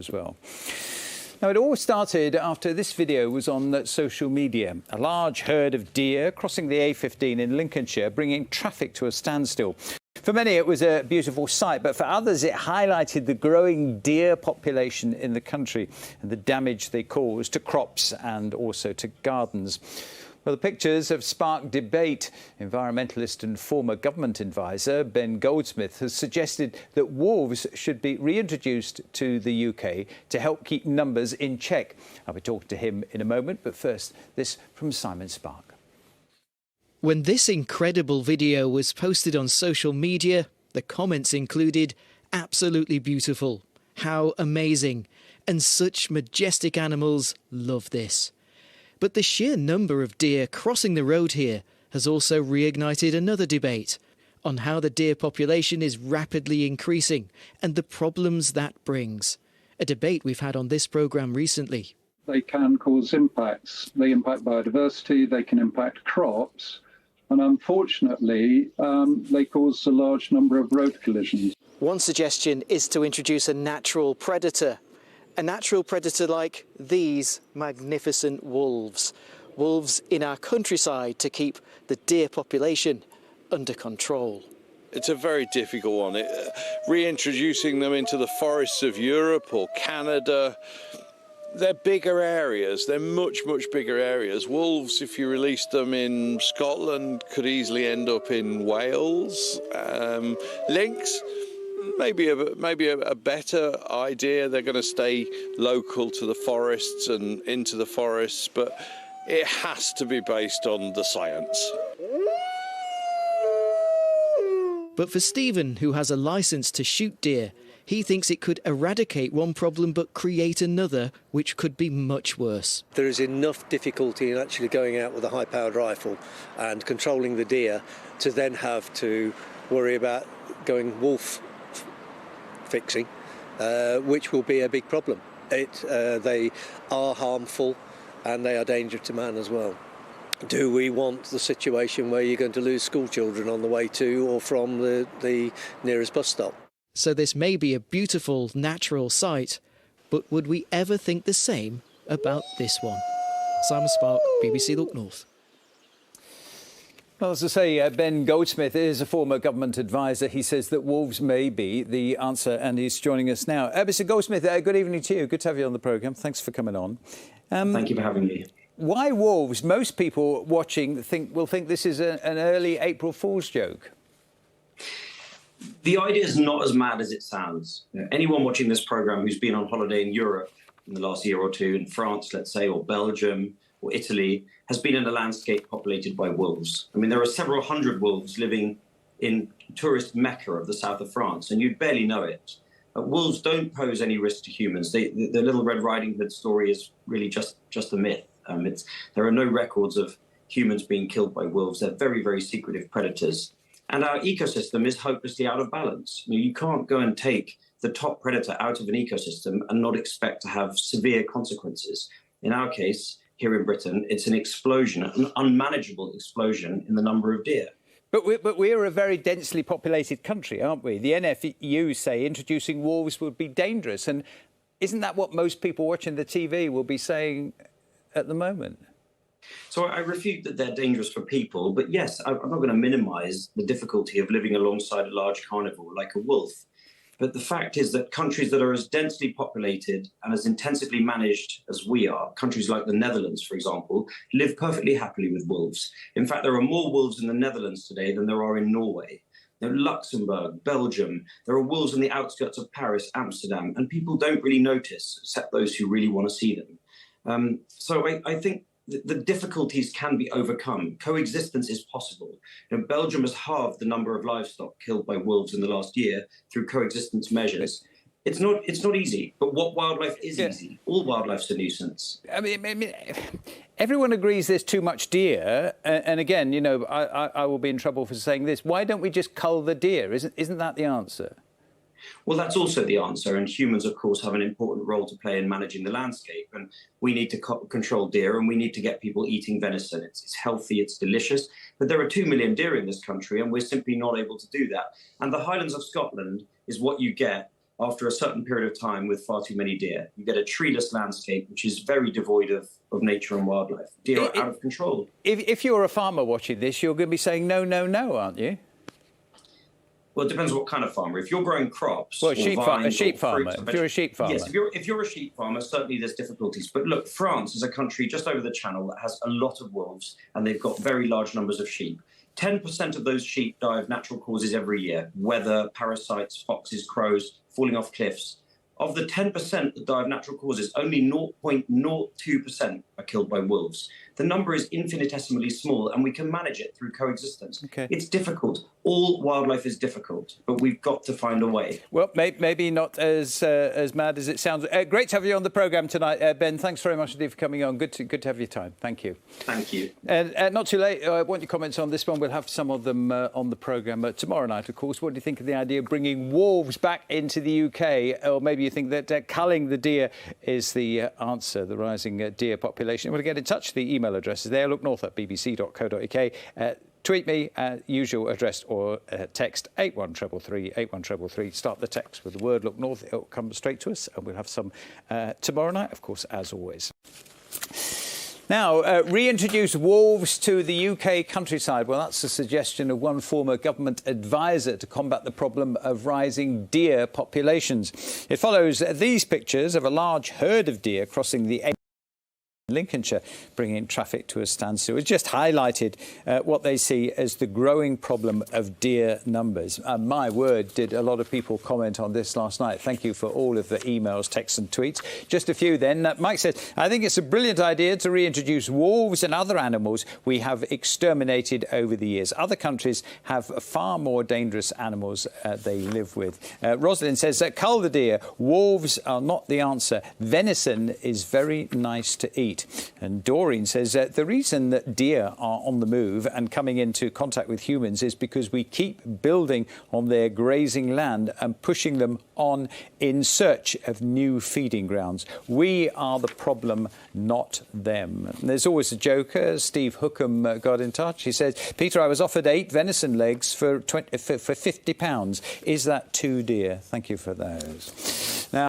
as well. Now, it all started after this video was on social media. A large herd of deer crossing the A15 in Lincolnshire, bringing traffic to a standstill. For many, it was a beautiful sight, but for others, it highlighted the growing deer population in the country and the damage they cause to crops and also to gardens. Well, the pictures have sparked debate. Environmentalist and former government advisor Ben Goldsmith has suggested that wolves should be reintroduced to the UK to help keep numbers in check. I'll be talking to him in a moment, but first, this from Simon Spark. When this incredible video was posted on social media, the comments included, "Absolutely beautiful, how amazing, and such majestic animals, love this." But the sheer number of deer crossing the road here has also reignited another debate on how the deer population is rapidly increasing and the problems that brings. A debate we've had on this programme recently. They can cause impacts. They impact biodiversity, they can impact crops, and unfortunately, they cause a large number of road collisions. One suggestion is to introduce a natural predator like these magnificent wolves. Wolves in our countryside to keep the deer population under control. It's a very difficult one. Reintroducing them into the forests of Europe or Canada, they're bigger areas. They're much, much bigger areas. Wolves, if you release them in Scotland, could easily end up in Wales. Lynx, maybe a better idea. They're going to stay local to the forests and into the forests, but it has to be based on the science. But for Stephen, who has a licence to shoot deer, he thinks it could eradicate one problem but create another, which could be much worse. There is enough difficulty in actually going out with a high-powered rifle and controlling the deer to then have to worry about going wolf fixing, which will be a big problem. They are harmful and they are dangerous to man as well. Do we want the situation where you're going to lose school children on the way to or from the nearest bus stop? So this may be a beautiful natural sight, but would we ever think the same about this one? Simon Spark, BBC Look North. Well, as I say, Ben Goldsmith is a former government advisor. He says that wolves may be the answer, and he's joining us now. Mr. Goldsmith, good evening to you. Good to have you on the programme. Thanks for coming on. Thank you for having me. Why wolves? Most people watching will think this is an early April Fool's joke. The idea is not as mad as it sounds. Anyone watching this programme who's been on holiday in Europe in the last year or two, in France, let's say, or Belgium or Italy, has been in a landscape populated by wolves. I mean, there are several hundred wolves living in tourist Mecca of the south of France, and you'd barely know it. Wolves don't pose any risk to humans. The Little Red Riding Hood story is really just a myth. There are no records of humans being killed by wolves. They're very, very secretive predators. And our ecosystem is hopelessly out of balance. You can't go and take the top predator out of an ecosystem and not expect to have severe consequences. In our case, here in Britain, it's an explosion, an unmanageable explosion in the number of deer. But we're a very densely populated country, aren't we? The NFU say introducing wolves would be dangerous. And isn't that what most people watching the TV will be saying at the moment? So I refute that they're dangerous for people, but yes, I'm not going to minimise the difficulty of living alongside a large carnivore like a wolf. But the fact is that countries that are as densely populated and as intensively managed as we are, countries like the Netherlands, for example, live perfectly happily with wolves. In fact, there are more wolves in the Netherlands today than there are in Norway. Luxembourg, Belgium, there are wolves on the outskirts of Paris, Amsterdam, and people don't really notice, except those who really want to see them. So I think the difficulties can be overcome. Coexistence is possible. Belgium has halved the number of livestock killed by wolves in the last year through coexistence measures. It's not easy, but what wildlife is easy? All wildlife's a nuisance. I mean, everyone agrees there's too much deer, and again, I will be in trouble for saying this. Why don't we just cull the deer? Isn't that the answer? Well, that's also the answer, and humans, of course, have an important role to play in managing the landscape, and we need to control deer, and we need to get people eating venison. It's healthy, it's delicious, but there are 2 million deer in this country, and we're simply not able to do that. And the Highlands of Scotland is what you get after a certain period of time with far too many deer. You get a treeless landscape, which is very devoid of nature and wildlife. Deer are out of control. If you're a farmer watching this, you're going to be saying no, no, no, aren't you? Well, it depends what kind of farmer. If you're growing crops, well, a sheep farmer. If you're a sheep farmer, yes. If you're a sheep farmer, certainly there's difficulties. But look, France is a country just over the Channel that has a lot of wolves, and they've got very large numbers of sheep. 10% of those sheep die of natural causes every year: weather, parasites, foxes, crows, falling off cliffs. Of the 10% that die of natural causes, only 0.02% are killed by wolves. The number is infinitesimally small, and we can manage it through coexistence. Okay. It's difficult. All wildlife is difficult, but we've got to find a way. Well, maybe not as mad as it sounds. Great to have you on the programme tonight, Ben. Thanks very much indeed for coming on. Good to have your time. Thank you. Thank you. And not too late, I want your comments on this one. We'll have some of them on the programme tomorrow night, of course. What do you think of the idea of bringing wolves back into the UK? Or maybe you think that culling the deer is the answer, the rising deer population. You want to get in touch? The email address is there, looknorth@bbc.co.uk. Tweet me at usual address or text 81333, 81333. Start the text with the word Look North. It'll come straight to us, and we'll have some tomorrow night, of course, as always. Now, reintroduce wolves to the UK countryside. Well, that's a suggestion of one former government advisor to combat the problem of rising deer populations. It follows these pictures of a large herd of deer crossing the Lincolnshire, bringing traffic to a standstill. It just highlighted what they see as the growing problem of deer numbers. My word, did a lot of people comment on this last night. Thank you for all of the emails, texts and tweets. Just a few then. Mike said, I think it's a brilliant idea to reintroduce wolves and other animals we have exterminated over the years. Other countries have far more dangerous animals they live with. Rosalind says, cull the deer. Wolves are not the answer. Venison is very nice to eat. And Doreen says the reason that deer are on the move and coming into contact with humans is because we keep building on their grazing land and pushing them on in search of new feeding grounds. We are the problem, not them. And there's always a joker. Steve Hookham got in touch. He says, Peter, I was offered 8 venison legs for £50. Is that too dear? Thank you for those. Now,